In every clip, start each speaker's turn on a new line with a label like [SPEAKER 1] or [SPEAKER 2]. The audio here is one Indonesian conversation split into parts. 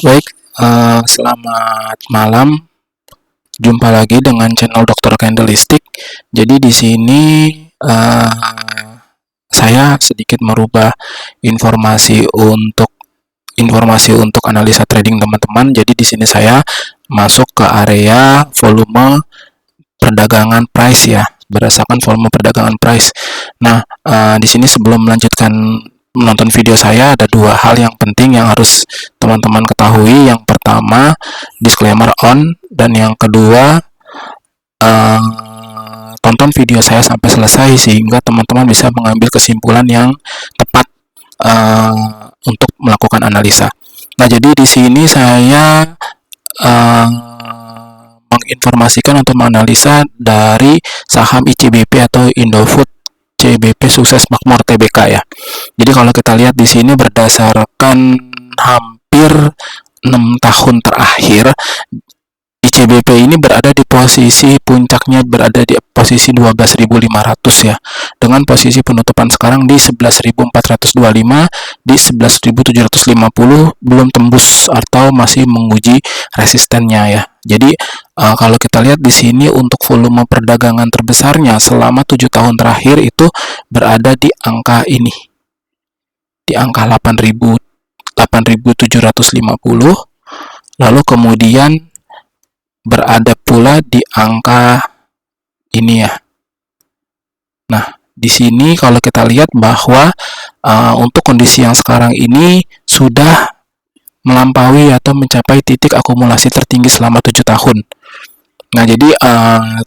[SPEAKER 1] Baik, selamat malam. Jumpa lagi dengan channel Dr. Candlestick. Jadi di sini saya sedikit merubah informasi untuk analisa trading teman-teman. Jadi di sini saya masuk ke area volume perdagangan price ya, berdasarkan volume perdagangan price. Nah, di sini sebelum melanjutkan menonton video saya, ada dua hal yang penting yang harus teman-teman ketahui. Yang pertama, disclaimer on, dan yang kedua, tonton video saya sampai selesai sehingga teman-teman bisa mengambil kesimpulan yang tepat untuk melakukan analisa. Nah, jadi di sini saya menginformasikan untuk menganalisa dari saham ICBP atau Indofood CBP Sukses Makmur Tbk ya. Jadi kalau kita lihat di sini berdasarkan hampir 6 tahun terakhir, ICBP ini berada di posisi puncaknya, berada di posisi 12.500 ya, dengan posisi penutupan sekarang di 11.425, di 11.750 belum tembus atau masih menguji resistennya ya. Jadi kalau kita lihat di sini untuk volume perdagangan terbesarnya selama 7 tahun terakhir itu berada di angka ini, di angka 8.750, lalu kemudian berada pula di angka ini ya. Nah, di sini kalau kita lihat bahwa untuk kondisi yang sekarang ini sudah melampaui atau mencapai titik akumulasi tertinggi selama 7 tahun. Nah, jadi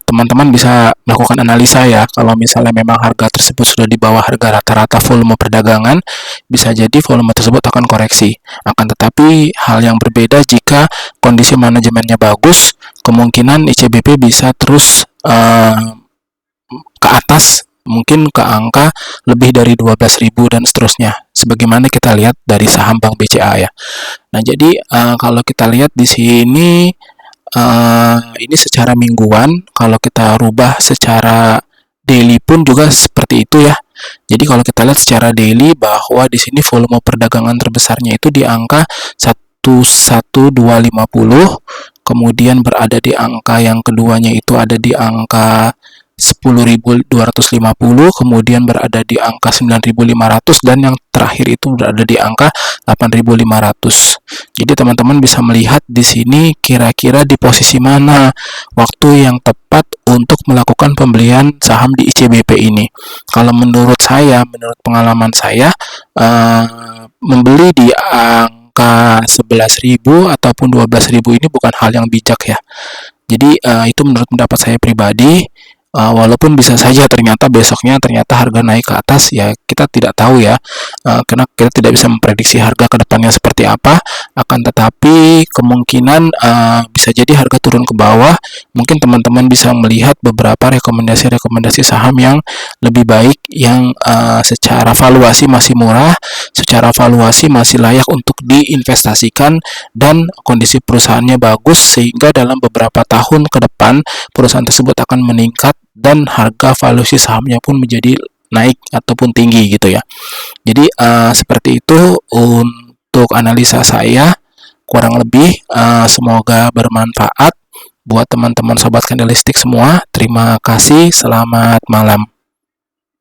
[SPEAKER 1] teman-teman bisa melakukan analisa ya. Kalau misalnya memang harga tersebut sudah di bawah harga rata-rata volume perdagangan, bisa jadi volume tersebut akan koreksi. Akan tetapi hal yang berbeda jika kondisi manajemennya bagus, kemungkinan ICBP bisa terus ke atas, mungkin ke angka lebih dari 12.000 dan seterusnya, sebagaimana kita lihat dari saham Bank BCA ya. Nah, jadi kalau kita lihat di sini ini secara mingguan, kalau kita rubah secara daily pun juga seperti itu ya. Jadi kalau kita lihat secara daily bahwa di sini volume perdagangan terbesarnya itu di angka 11250, kemudian berada di angka yang keduanya itu ada di angka 10.250, kemudian berada di angka 9.500, dan yang terakhir itu berada di angka 8.500. Jadi teman-teman bisa melihat di sini kira-kira di posisi mana waktu yang tepat untuk melakukan pembelian saham di ICBP ini. Kalau menurut saya, menurut pengalaman saya, membeli di angka 11.000 ataupun 12.000 ini bukan hal yang bijak ya. Jadi itu menurut pendapat saya pribadi. Walaupun bisa saja ternyata besoknya harga naik ke atas ya, kita tidak tahu ya, karena kita tidak bisa memprediksi harga ke depannya seperti apa. Akan tetapi kemungkinan bisa jadi harga turun ke bawah. Mungkin teman-teman bisa melihat beberapa rekomendasi saham yang lebih baik, yang secara valuasi masih murah, secara valuasi masih layak untuk diinvestasikan, dan kondisi perusahaannya bagus sehingga dalam beberapa tahun ke depan perusahaan tersebut akan meningkat dan harga valuasi sahamnya pun menjadi naik ataupun tinggi gitu ya. Jadi seperti itu untuk analisa saya, kurang lebih semoga bermanfaat buat teman-teman sobat candlestick semua. Terima kasih, selamat malam.